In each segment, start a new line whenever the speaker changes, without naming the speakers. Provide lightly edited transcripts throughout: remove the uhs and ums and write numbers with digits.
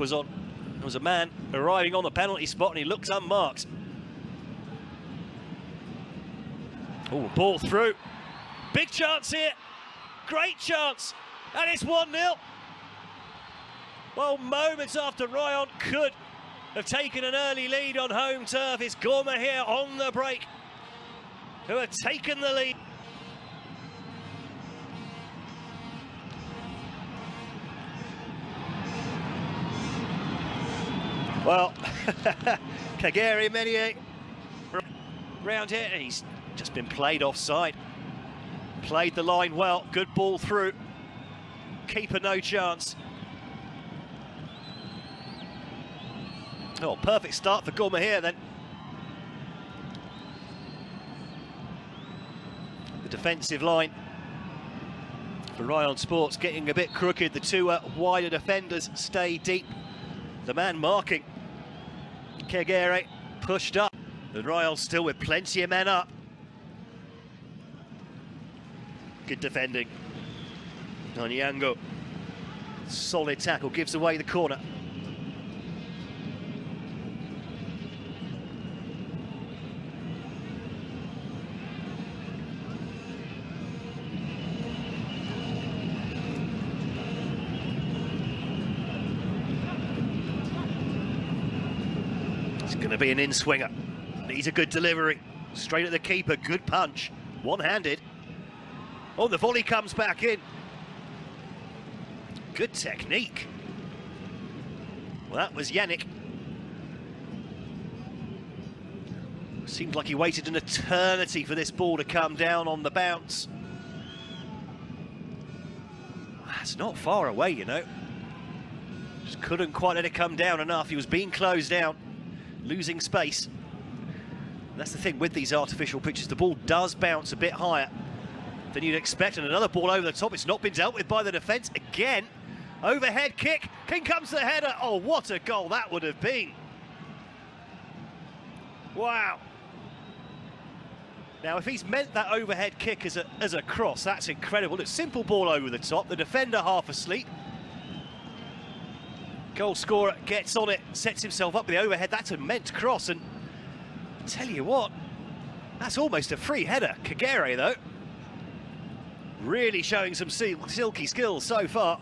was on. There was a man arriving on the penalty spot and he looks unmarked. Oh, ball through. Big chance here. Great chance. And it's 1-0. Well, moments after Rayon could have taken an early lead on home turf, it's Gor Mahia on the break who have taken the lead. Well, Kagere Menier round here, and he's just been played offside. Played the line well, good ball through. Keeper no chance. Oh, perfect start for Gor Mahia then. The defensive line for Rayon Sports getting a bit crooked. The two wider defenders stay deep. The man marking, Kagere, pushed up. And Rayon still with plenty of men up. Good defending. Onyango. Solid tackle, gives away the corner. It's going to be an in-swinger. Needs a good delivery. Straight at the keeper, good punch. One-handed. Oh, the volley comes back in. Good technique. Well, that was Yannick. Seemed like he waited an eternity for this ball to come down on the bounce. That's not far away, you know. Just couldn't quite let it come down enough. He was being closed down, losing space. And that's the thing with these artificial pitches. The ball does bounce a bit higher than you'd expect. And another ball over the top. It's not been dealt with by the defence. Again, overhead kick. In comes the header. Oh, what a goal that would have been. Wow. Now, if he's meant that overhead kick as a cross, that's incredible. It's simple ball over the top. The defender half asleep. Goal scorer gets on it, sets himself up with the overhead. That's a meant cross. And I tell you what, that's almost a free header. Kagere, though, really showing some silky skills so far.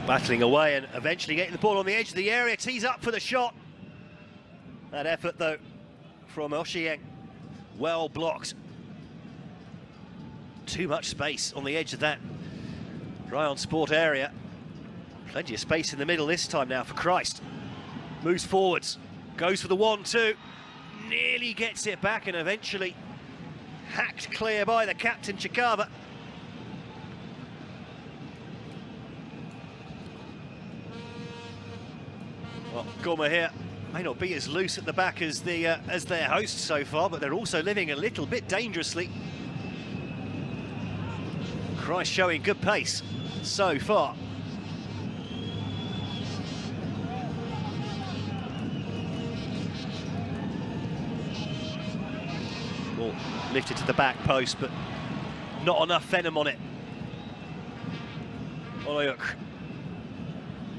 Battling away and eventually getting the ball on the edge of the area, tees up for the shot. That effort, though, from Oshieng, well blocked. Too much space on the edge of that Rayon Sport area. Plenty of space in the middle this time now for Christ. Moves forwards, goes for the 1-2, nearly gets it back and eventually hacked clear by the captain, Chikava. Well, Gor Mahia may not be as loose at the back as their hosts so far, but they're also living a little bit dangerously. Christ showing good pace so far. Ball lifted to the back post, but not enough venom on it. Oloyuk,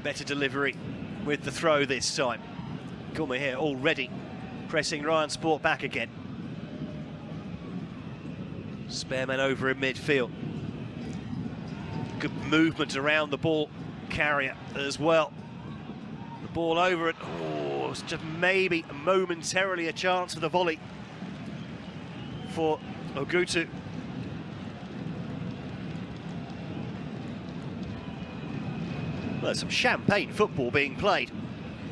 better delivery with the throw this time. Gor Mahia already pressing Rayon Sport back again. Spare man over in midfield. Good movement around the ball carrier as well. The ball over it. Oh, it's just maybe momentarily a chance for the volley for Ogutu. Well, there's some champagne football being played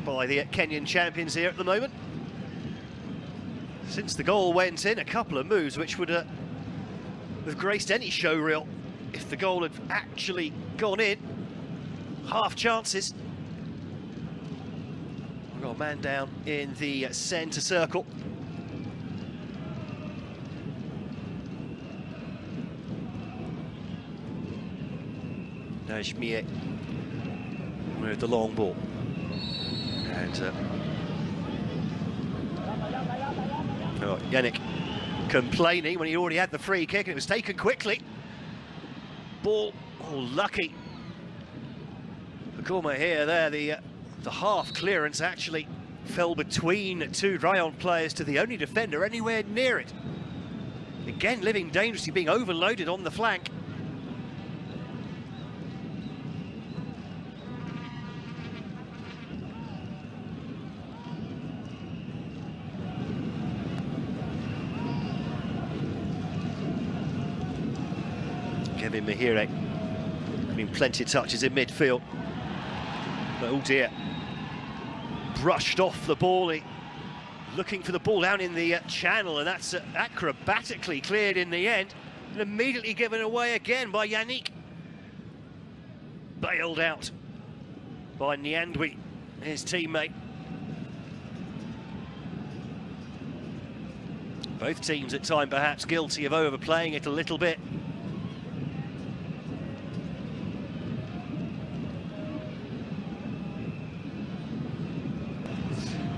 by the Kenyan champions here at the moment. Since the goal went in, a couple of moves which would have graced any showreel if the goal had actually gone in. Half chances. We've got a man down in the centre circle. Schmier with the long ball. And Yannick complaining when he already had the free kick and it was taken quickly. Ball, lucky for Gor Mahia there. The half clearance actually fell between two Rayon players to the only defender anywhere near it. Again, living dangerously, being overloaded on the flank. Kevin Mahire having plenty of touches in midfield, but oh dear, brushed off the ball, looking for the ball down in the channel, and that's acrobatically cleared in the end, and immediately given away again by Yannick. Bailed out by Nyandwi, his teammate. Both teams at times perhaps guilty of overplaying it a little bit.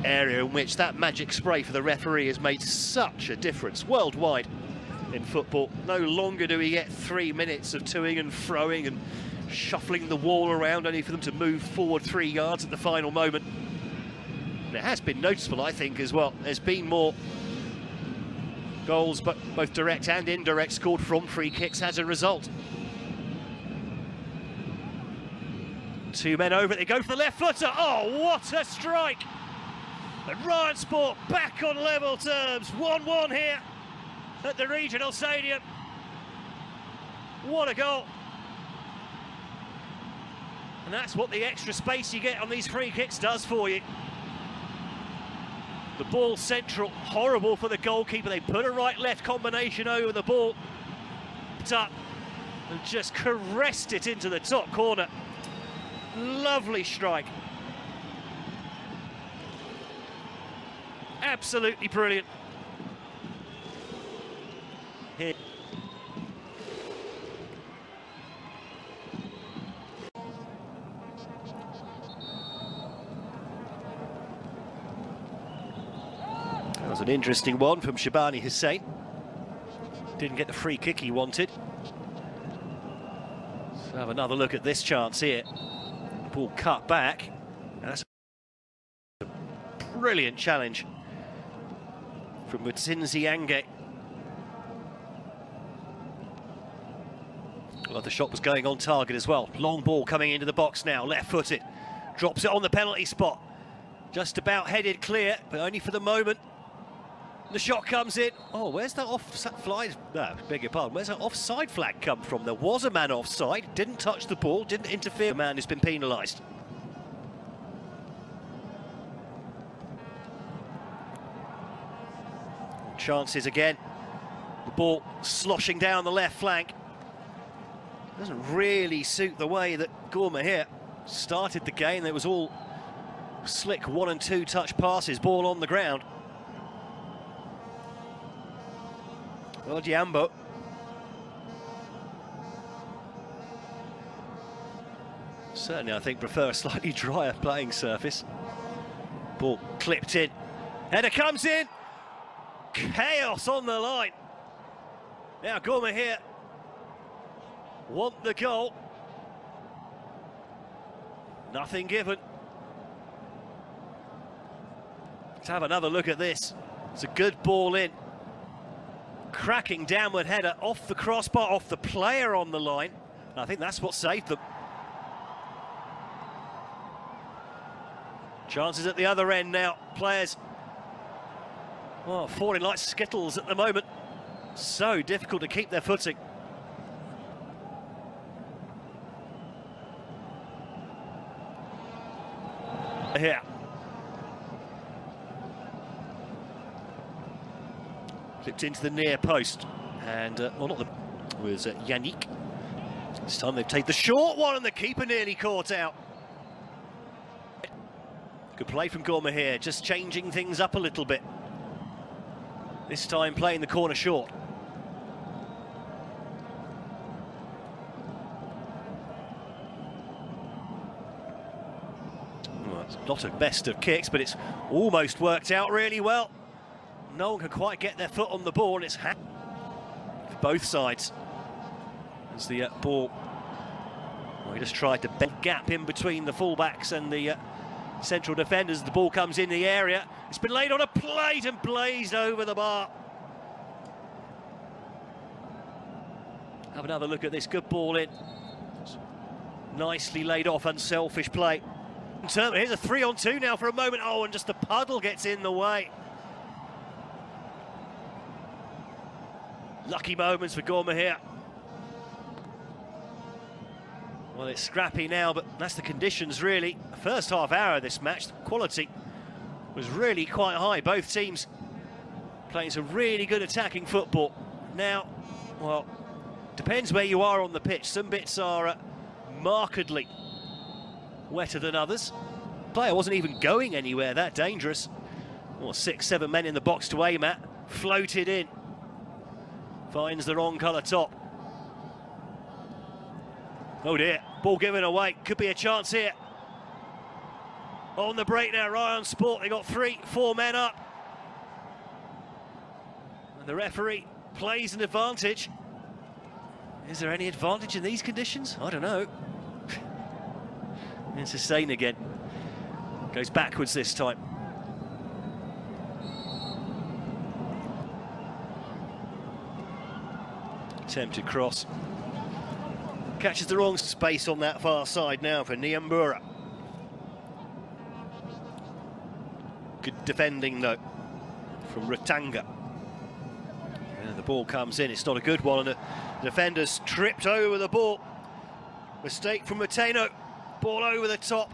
Area in which that magic spray for the referee has made such a difference worldwide in football. No longer do we get 3 minutes of toing and froing and shuffling the wall around only for them to move forward 3 yards at the final moment. And it has been noticeable, I think, as well. There's been more goals, but both direct and indirect, scored from free kicks as a result. 2 men over it, they go for the left footer. Oh, what a strike! And Rayon Sport back on level terms, 1-1 here at the regional stadium. What a goal. And that's what the extra space you get on these free kicks does for you. The ball central, horrible for the goalkeeper. They put a right-left combination over the ball, up and just caressed it into the top corner. Lovely strike. Absolutely brilliant. Here. That was an interesting one from Shabani Hussein. Didn't get the free kick he wanted. So have another look at this chance here. Ball cut back. That's a brilliant challenge from Mutsinzi Ange. Well, the shot was going on target as well. Long ball coming into the box now, left-footed. Drops it on the penalty spot. Just about headed clear, but only for the moment. The shot comes in. Oh, where's that offside? No, beg your pardon. Where's that offside flag come from? There was a man offside, didn't touch the ball, didn't interfere. The man who's been penalised. Chances again. The ball sloshing down the left flank. Doesn't really suit the way that Gor Mahia started the game. It was all slick 1 and 2 touch passes, ball on the ground. Well, Giambo. Certainly, I think, prefer a slightly drier playing surface. Ball clipped in. Header comes in. Chaos on the line. Now Gor Mahia want the goal. Nothing given. Let's have another look at this. It's a good ball in. Cracking downward header off the crossbar, off the player on the line. And I think that's what saved them. Chances at the other end now. Players falling like skittles at the moment. So difficult to keep their footing. Here. Flipped into the near post. And, well, not the... was Yannick. This time they've taken the short one and the keeper nearly caught out. Good play from Gor Mahia, just changing things up a little bit. This time playing the corner short. Well, it's not a best of kicks, but it's almost worked out really well. No one can quite get their foot on the ball, and it's for both sides. As the ball, well, he just tried to bend gap in between the fullbacks and the central defenders. The ball comes in the area. It's been laid on a plate and blazed over the bar. Have another look at this. Good ball in. Nicely laid off, unselfish play. Here's a 3-on-2 now for a moment. Oh, and just the puddle gets in the way. Lucky moments for Gor Mahia. Well, it's scrappy now, but that's the conditions, really. The first half hour of this match, the quality was really quite high. Both teams playing some really good attacking football. Now, well, depends where you are on the pitch. Some bits are markedly wetter than others. The player wasn't even going anywhere, that dangerous. Well, 6-7 men in the box to aim at. Floated in. Finds the wrong colour top. Oh dear, ball given away. Could be a chance here. On the break now, Rayon Sport. They got 3-4 men up. And the referee plays an advantage. Is there any advantage in these conditions? I don't know. It's Hussein again. Goes backwards this time. Attempted cross. Catches the wrong space on that far side now for Niambura. Good defending though from Ratanga. And the ball comes in, it's not a good one, and the defenders tripped over the ball. Mistake from Mateno. Ball over the top.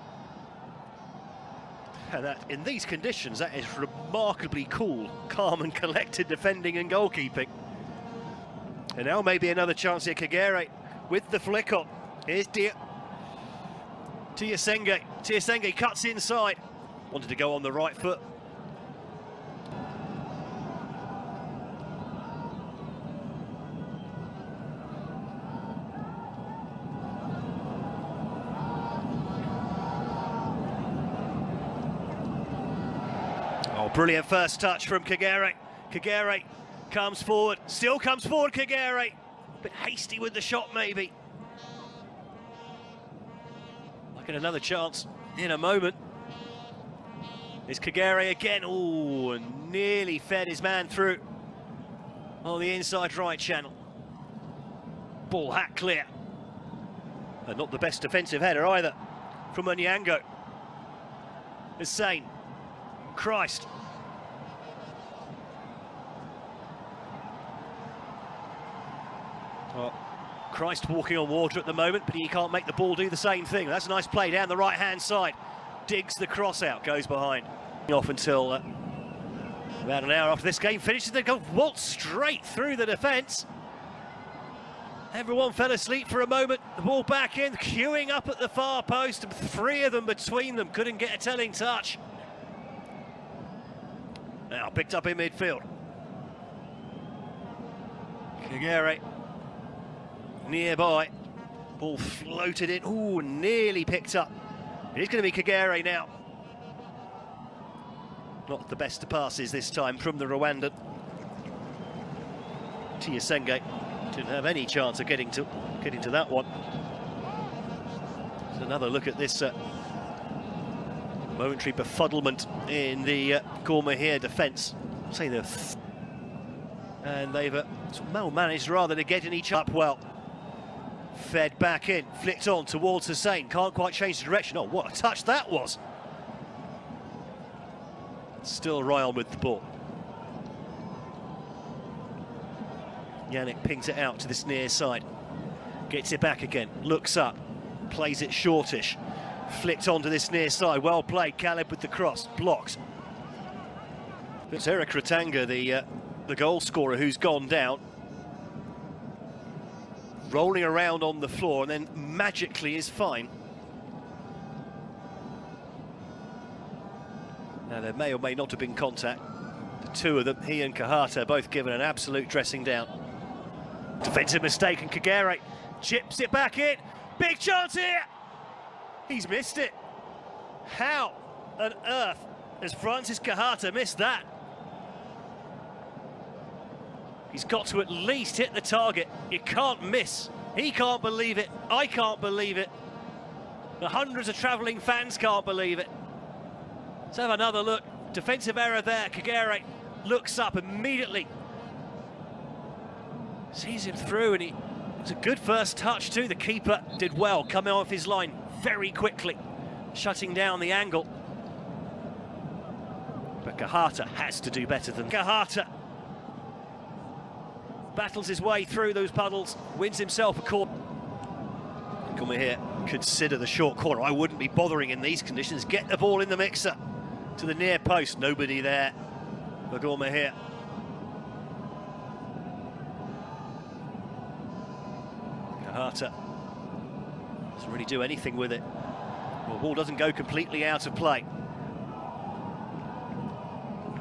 And that, in these conditions, that is remarkably cool, calm and collected defending and goalkeeping. And now maybe another chance here, Kagere with the flick on. Here's Tiasenge. Tiasenge cuts inside. Wanted to go on the right foot. Oh, brilliant first touch from Kagere. Kagere comes forward, still comes forward, Kagere. Bit hasty with the shot, maybe. Might get another chance in a moment. It's Kagere again. Oh, and nearly fed his man through on the inside right channel. Ball hacked clear. And not the best defensive header either from Onyango. Hussein. Christ. Well, Christ walking on water at the moment, but he can't make the ball do the same thing. That's a nice play down the right-hand side. Digs the cross out, goes behind. Off until about an hour after this game finishes. They go waltz straight through the defence. Everyone fell asleep for a moment. The ball back in, queuing up at the far post. And 3 of them between them couldn't get a telling touch. Now picked up in midfield. Kagere nearby. Ball floated in. Ooh, nearly picked up. It is going to be Kagere now. Not the best of passes this time from the Rwandan. Tiasenge didn't have any chance of getting to that one. There's another look at this momentary befuddlement in the Gor Mahia defence. And they've well managed rather to get in each up well. Fed back in, flicked on towards Hussein. Can't quite change the direction. Oh, what a touch that was. Still Rayon with the ball. Yannick pings it out to this near side. Gets it back again, looks up, plays it shortish. Flicked onto this near side, well played. Caleb with the cross, blocked. It's Eric Ratanga, the goal scorer, who's gone down. Rolling around on the floor and then magically is fine. Now, there may or may not have been contact. The two of them, he and Kahata, both given an absolute dressing down. Defensive mistake, and Kagere chips it back in. Big chance here! He's missed it. How on earth has Francis Kahata missed that? He's got to at least hit the target. You can't miss. He can't believe it. I can't believe it. The hundreds of travelling fans can't believe it. Let's have another look. Defensive error there. Kagere looks up immediately. Sees him through, and it was a good first touch too. The keeper did well, coming off his line very quickly, shutting down the angle. But Kahata has to do better than Kahata. Battles his way through those puddles, wins himself a corner. Gor Mahia consider the short corner. I wouldn't be bothering in these conditions. Get the ball in the mixer to the near post. Nobody there for Gor Mahia. Kahata doesn't really do anything with it. Well, the ball doesn't go completely out of play.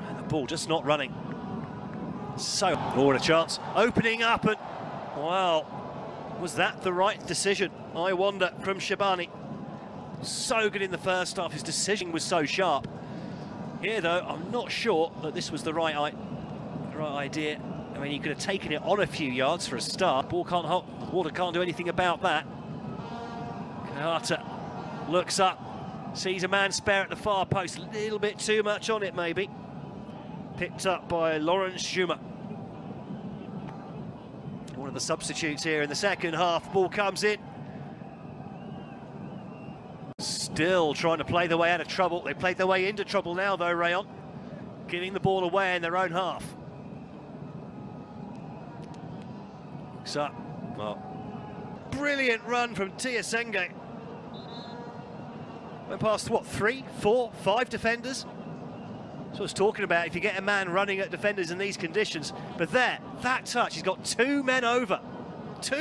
And the ball just not running. So, what a chance. Opening up, and, wow, was that the right decision? I wonder, from Shabani. So good in the first half, his decision was so sharp. Here, though, I'm not sure that this was the right idea. I mean, he could have taken it on a few yards for a start. Ball can't hold, water can't do anything about that. Kahata looks up, sees a man spare at the far post. A little bit too much on it, maybe. Picked up by Lawrence Schumer. One of the substitutes here in the second half. Ball comes in. Still trying to play their way out of trouble. They played their way into trouble now, though, Rayon. Giving the ball away in their own half. Looks up. Well, brilliant run from Tiasenge. Went past, what, 3, 4, 5 defenders? That's what I was talking about, if you get a man running at defenders in these conditions. But there, that touch, he's got 2 men over. 2